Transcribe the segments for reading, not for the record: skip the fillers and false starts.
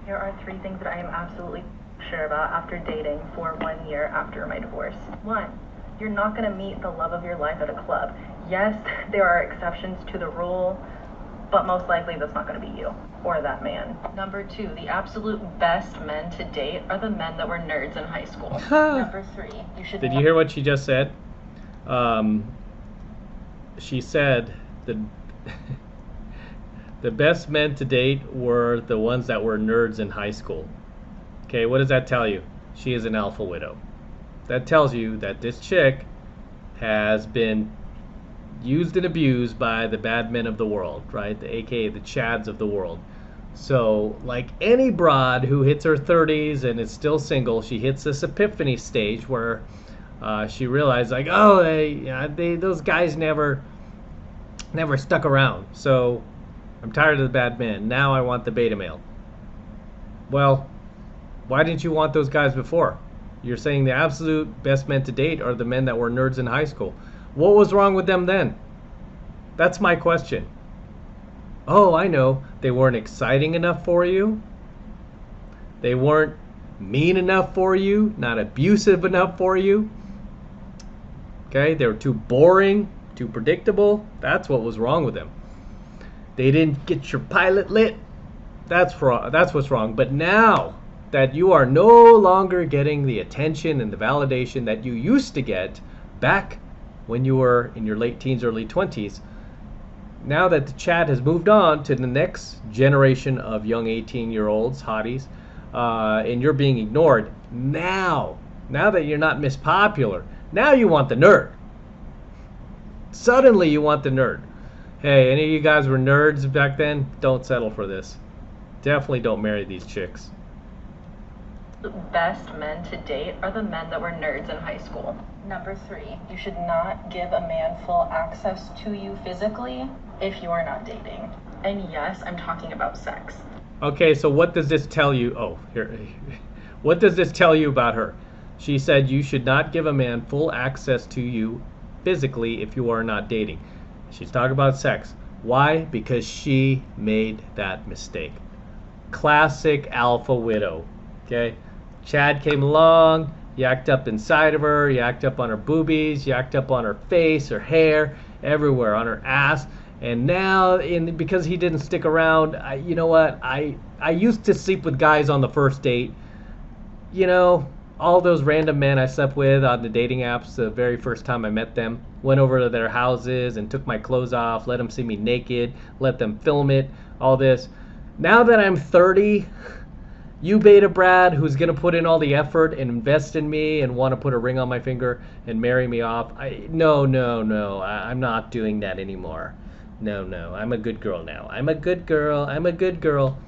There are three things that I am absolutely sure about after dating for 1 year after my divorce. One, you're not going to meet the love of your life at a club. Yes, there are exceptions to the rule, but most likely that's not going to be you or that man. Number two, the absolute best men to date are the men that were nerds in high school. Number three, you should. Did you hear what she just said? She said the the best men to date were the ones that were nerds in high school. Okay, what does that tell you? She is an alpha widow. That tells you that this chick has been used and abused by the bad men of the world, right? AKA the Chads of the world. So, like any broad who hits her 30s and is still single, she hits this epiphany stage where she realized, like, oh, those guys never stuck around. So, I'm tired of the bad men. Now I want the beta male. Well, why didn't you want those guys before? You're saying the absolute best men to date are the men that were nerds in high school. What was wrong with them then? That's my question. Oh, I know. They weren't exciting enough for you. They weren't mean enough for you. Not abusive enough for you. Okay, they were too boring, too predictable. That's what was wrong with them. They didn't get your pilot lit. That's what's wrong. But now that you are no longer getting the attention and the validation that you used to get back when you were in your late teens, early 20s, now that the Chad has moved on to the next generation of young 18-year-olds, hotties, and you're being ignored, now that you're not Miss Popular, now you want the nerd. Suddenly you want the nerd. Hey, any of you guys were nerds back then? Don't settle for this. Definitely don't marry these chicks. The best men to date are the men that were nerds in high school. Number three, you should not give a man full access to you physically if you are not dating. And yes, I'm talking about sex. Okay, so what does this tell you? Oh, here. What does this tell you about her? She said you should not give a man full access to you physically if you are not dating. She's talking about sex. Why? Because she made that mistake. Classic alpha widow. Okay? Chad came along, yacked up inside of her, yacked up on her boobies, yacked up on her face, her hair, everywhere, on her ass. And now, because he didn't stick around, you know what? I used to sleep with guys on the first date. You know, all those random men I slept with on the dating apps the very first time I met them. Went over to their houses and took my clothes off, let them see me naked, let them film it, all this. Now that I'm 30... you beta Brad who's going to put in all the effort and invest in me and want to put a ring on my finger and marry me off. No. I'm not doing that anymore. No. I'm a good girl now. I'm a good girl.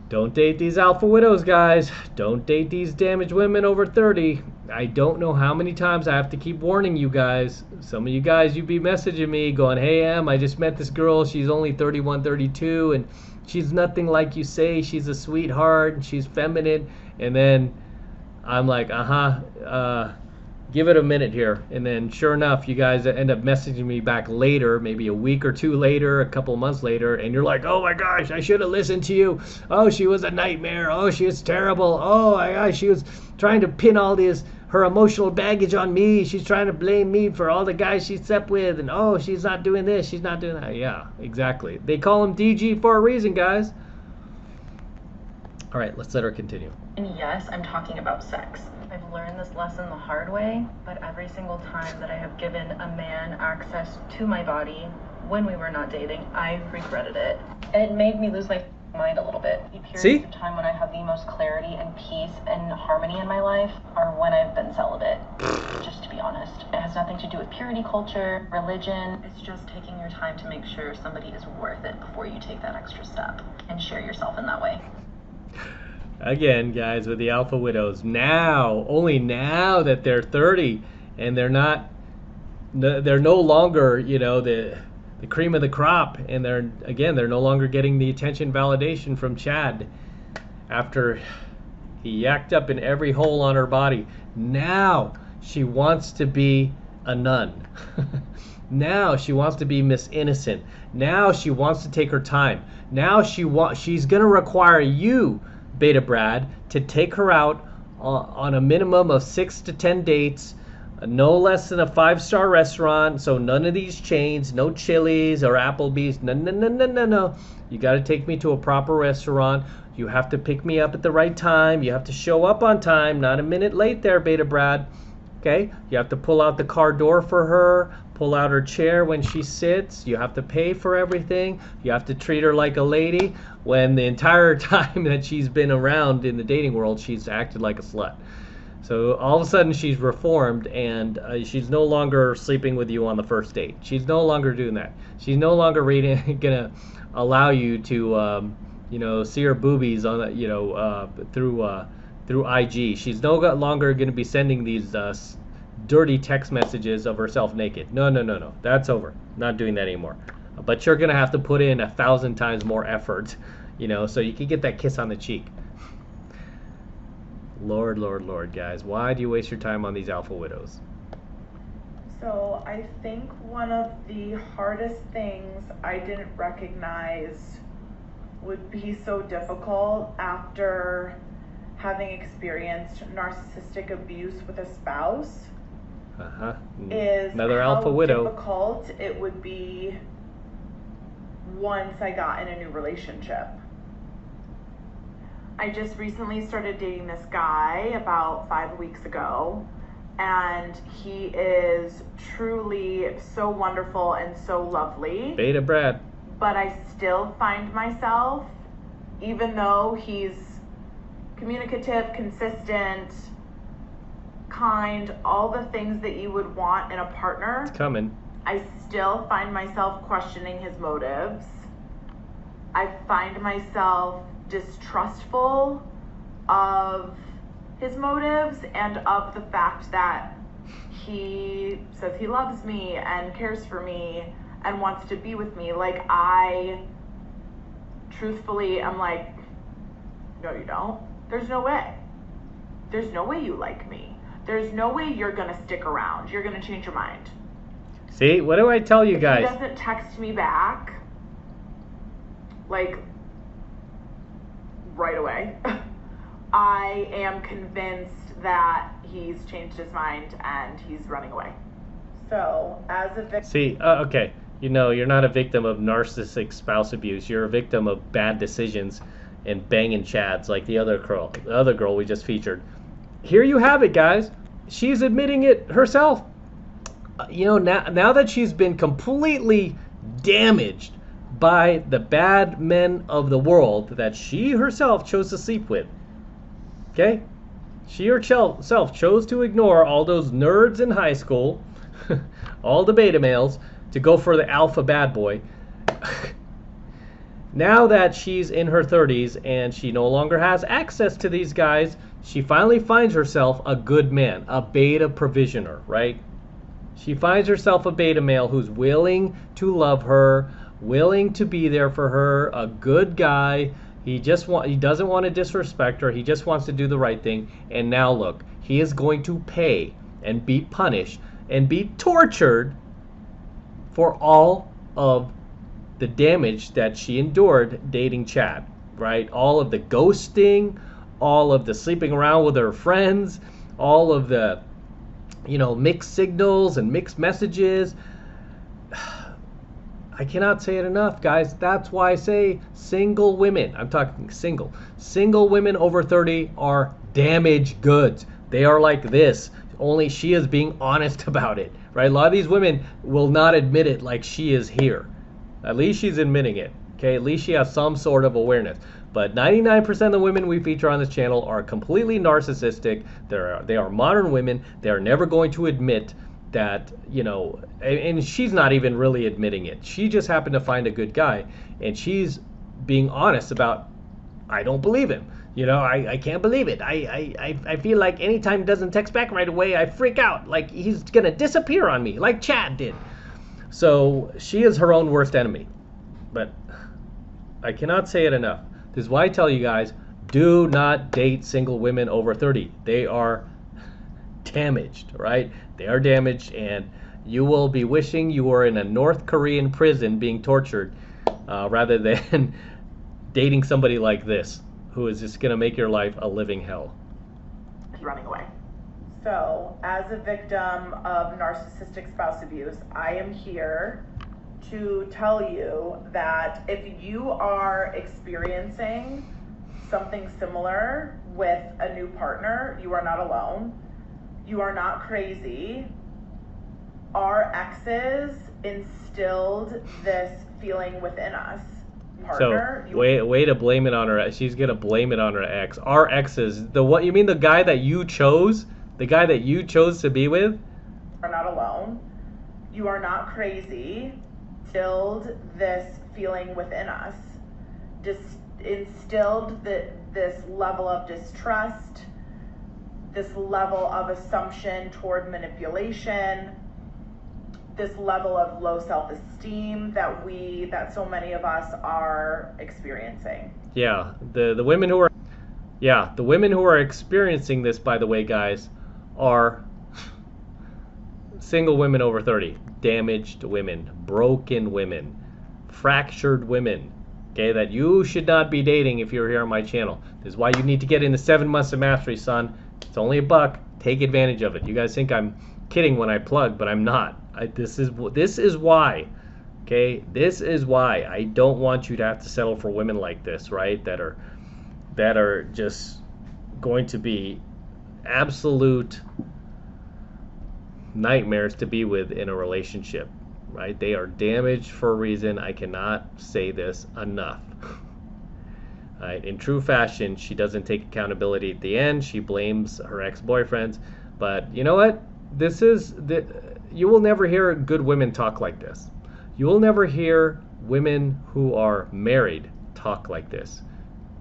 Don't date these alpha widows, guys. Don't date these damaged women over 30. I don't know how many times I have to keep warning you guys. Some of you guys, you be messaging me going, hey, Em, I just met this girl. She's only 31, 32, and she's nothing like you say. She's a sweetheart. She's feminine. And then I'm like, give it a minute here. And then sure enough, you guys end up messaging me back later, maybe a week or two later, a couple months later. And you're like, oh my gosh, I should have listened to you. Oh, she was a nightmare. Oh, she was terrible. Oh my gosh, she was trying to pin all her emotional baggage on me. She's trying to blame me for all the guys she slept with. And oh, she's not doing this. She's not doing that. Yeah, exactly. They call him DG for a reason, guys. All right, let's let her continue. And yes, I'm talking about sex. I've learned this lesson the hard way, but every single time that I have given a man access to my body when we were not dating, I've regretted it. And it made me lose my mind a little bit. The periods of time when I have the most clarity and peace and harmony in my life are when I've been celibate, just to be honest. It has nothing to do with purity culture, religion. It's just taking your time to make sure somebody is worth it before you take that extra step and share yourself in that way. Again, guys, with the alpha widows, only now that they're 30 and they're no longer, the cream of the crop, and they're no longer getting the attention validation from Chad after he yacked up in every hole on her body. Now she wants to be a nun. Now she wants to be Miss Innocent. Now she wants to take her time. Now she's going to require you, Beta Brad, to take her out on a minimum of 6 to 10 dates, no less than a 5-star restaurant. So none of these chains, no Chili's or Applebee's. No, no, no, no, no, no. You got to take me to a proper restaurant. You have to pick me up at the right time. You have to show up on time, not a minute late there, Beta Brad. Okay? You have to pull out the car door for her, pull out her chair when she sits. You have to pay for everything. You have to treat her like a lady, when the entire time that she's been around in the dating world, she's acted like a slut. So all of a sudden she's reformed, and she's no longer sleeping with you on the first date. She's no longer doing that. She's no longer gonna allow you to see her boobies on through IG. She's no longer going to be sending these dirty text messages of herself naked. No, no, no, no. That's over. Not doing that anymore. But you're going to have to put in 1,000 times more effort, so you can get that kiss on the cheek. Lord, Lord, Lord, guys. Why do you waste your time on these alpha widows? So I think one of the hardest things I didn't recognize would be so difficult after having experienced narcissistic abuse with a spouse is another how alpha widow. Difficult it would be once I got in a new relationship. I just recently started dating this guy about 5 weeks ago, and he is truly so wonderful and so lovely. Beta Brad. But I still find myself, even though he's communicative, consistent, kind, all the things that you would want in a partner, It's coming. I still find myself questioning his motives. I find myself distrustful of his motives and of the fact that he says he loves me and cares for me and wants to be with me. Like, I truthfully am like, no, you don't. There's no way. There's no way you like me. There's no way you're gonna stick around. You're gonna change your mind. See, what do I tell you If guys? he doesn't text me back, like, right away, I am convinced that he's changed his mind and he's running away. So, as a victim... See, okay. You're not a victim of narcissistic spouse abuse. You're a victim of bad decisions and banging chads like the other girl we just featured. Here you have it, guys. She's admitting it herself. Now that she's been completely damaged by the bad men of the world that she herself chose to sleep with. Okay? She herself chose to ignore all those nerds in high school, all the beta males, to go for the alpha bad boy. Now that she's in her 30s and she no longer has access to these guys, she finally finds herself a good man, a beta provisioner, right? She finds herself a beta male who's willing to love her, willing to be there for her, a good guy. He doesn't want to disrespect her. He just wants to do the right thing. And now look, he is going to pay and be punished and be tortured for all of the damage that she endured dating Chad, right? All of the ghosting, all of the sleeping around with her friends, all of the, mixed signals and mixed messages. I cannot say it enough, guys. That's why I say single women, I'm talking single women over 30 are damaged goods. They are like this, only she is being honest about it, right? A lot of these women will not admit it like she is here. At least she's admitting it, okay? At least she has some sort of awareness. But 99% of the women we feature on this channel are completely narcissistic. They are modern women. They are never going to admit that, and she's not even really admitting it. She just happened to find a good guy, and she's being honest about, I don't believe him. I can't believe it. I feel like anytime he doesn't text back right away, I freak out. Like he's going to disappear on me, like Chad did. So she is her own worst enemy. But I cannot say it enough. This is why I tell you guys, do not date single women over 30. They are damaged, right? They are damaged, and you will be wishing you were in a North Korean prison being tortured rather than dating somebody like this, who is just going to make your life a living hell. Running away. So, as a victim of narcissistic spouse abuse, I am here to tell you that if you are experiencing something similar with a new partner, you are not alone. You are not crazy. Our exes instilled this feeling within us. Partner, so way to blame it on her. She's gonna blame it on her ex. Our exes. The what? You mean the guy that you chose? The guy that you chose to be with? Are not alone. You are not crazy. Instilled this feeling within us. Instilled this level of distrust, this level of assumption toward manipulation, this level of low self-esteem that so many of us are experiencing. Yeah, the women who are experiencing this, by the way, guys, are single women over 30, damaged women, broken women, fractured women, okay, that you should not be dating if you're here on my channel. This is why you need to get into 7 months of mastery, son. It's only $1. Take advantage of it. You guys think I'm kidding when I plug, but I'm not. This is why, okay? This is why I don't want you to have to settle for women like this, right? That are just going to be absolute nightmares to be with in a relationship, right? They are damaged for a reason. I cannot say this enough. Right? In true fashion, she doesn't take accountability at the end. She blames her ex-boyfriends. But you know what? You will never hear good women talk like this. You will never hear women who are married talk like this.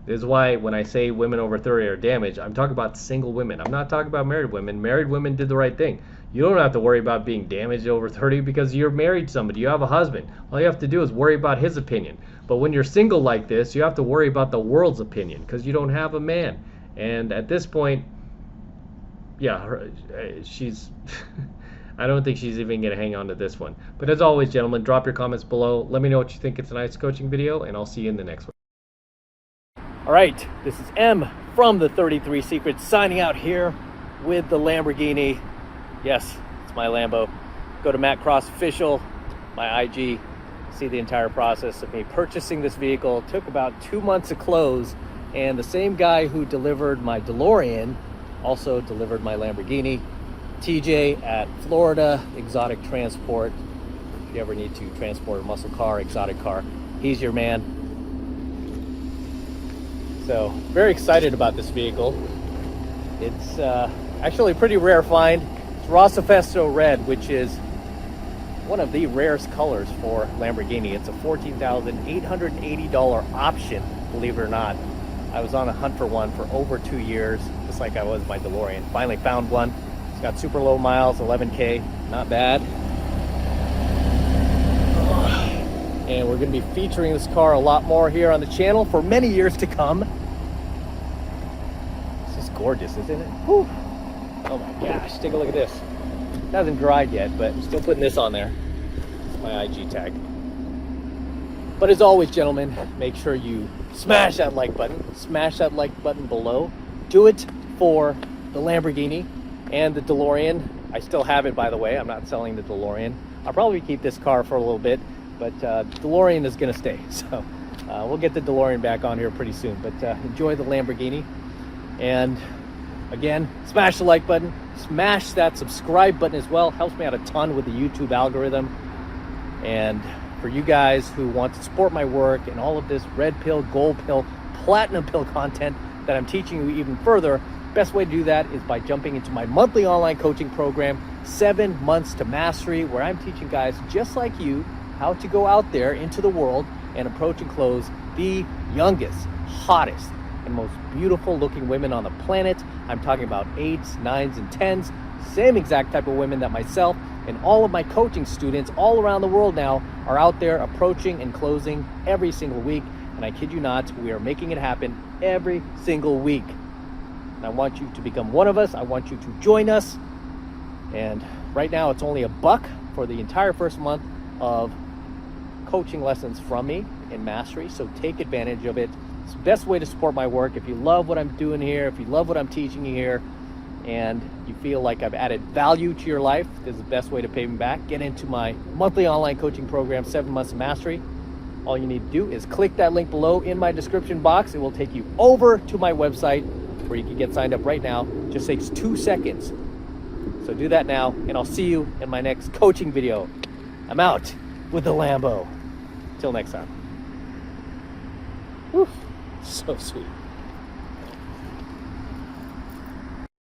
This is why when I say women over 30 are damaged, I'm talking about single women. I'm not talking about married women. Married women did the right thing. You don't have to worry about being damaged over 30 because you're married to somebody. You have a husband. All you have to do is worry about his opinion. But when you're single like this, you have to worry about the world's opinion because you don't have a man. And at this point, yeah, she's... I don't think she's even going to hang on to this one. But as always, gentlemen, drop your comments below. Let me know what you think of tonight's coaching video, and I'll see you in the next one. All right, this is M from the 33 Secrets signing out here with the Lamborghini. Yes, it's my Lambo. Go to Matt Cross Official, my IG, see the entire process of me purchasing this vehicle. It took about 2 months to close, and the same guy who delivered my DeLorean also delivered my Lamborghini. TJ at Florida Exotic Transport. If you ever need to transport a muscle car, exotic car, he's your man. So very excited about this vehicle. It's actually a pretty rare find. It's Rossifesto Red, which is one of the rarest colors for Lamborghini. It's a $14,880 option, believe it or not. I was on a hunt for one for over 2 years, just like I was my DeLorean. Finally found one. It's got super low miles, 11K, not bad. And we're going to be featuring this car a lot more here on the channel for many years to come. It's just gorgeous, isn't it? Whew. Oh my gosh, take a look at this. It hasn't dried yet, but I'm still putting this on there. It's my IG tag. But as always, gentlemen, make sure you smash that like button. Smash that like button below. Do it for the Lamborghini and the DeLorean. I still have it, by the way. I'm not selling the DeLorean. I'll probably keep this car for a little bit, but DeLorean is going to stay. So we'll get the DeLorean back on here pretty soon. But enjoy the Lamborghini. And again, smash the like button. Smash that subscribe button as well. Helps me out a ton with the YouTube algorithm. And for you guys who want to support my work and all of this red pill, gold pill, platinum pill content that I'm teaching you even further, best way to do that is by jumping into my monthly online coaching program, 7 Months to Mastery, where I'm teaching guys just like you how to go out there into the world and approach and close the youngest, hottest, and most beautiful looking women on the planet. I'm talking about 8s, 9s, and 10s, same exact type of women that myself and all of my coaching students all around the world now are out there approaching and closing every single week. And I kid you not, we are making it happen every single week. And I want you to become one of us. I want you to join us. And right now it's only $1 for the entire first month of coaching lessons from me in Mastery. So take advantage of it. It's the best way to support my work. If you love what I'm doing here, if you love what I'm teaching you here, and you feel like I've added value to your life, this is the best way to pay me back. Get into my monthly online coaching program, 7 Months of Mastery. All you need to do is click that link below in my description box. It will take you over to my website where you can get signed up right now. It just takes 2 seconds. So do that now, and I'll see you in my next coaching video. I'm out with the Lambo. Till next time. Whew, so sweet.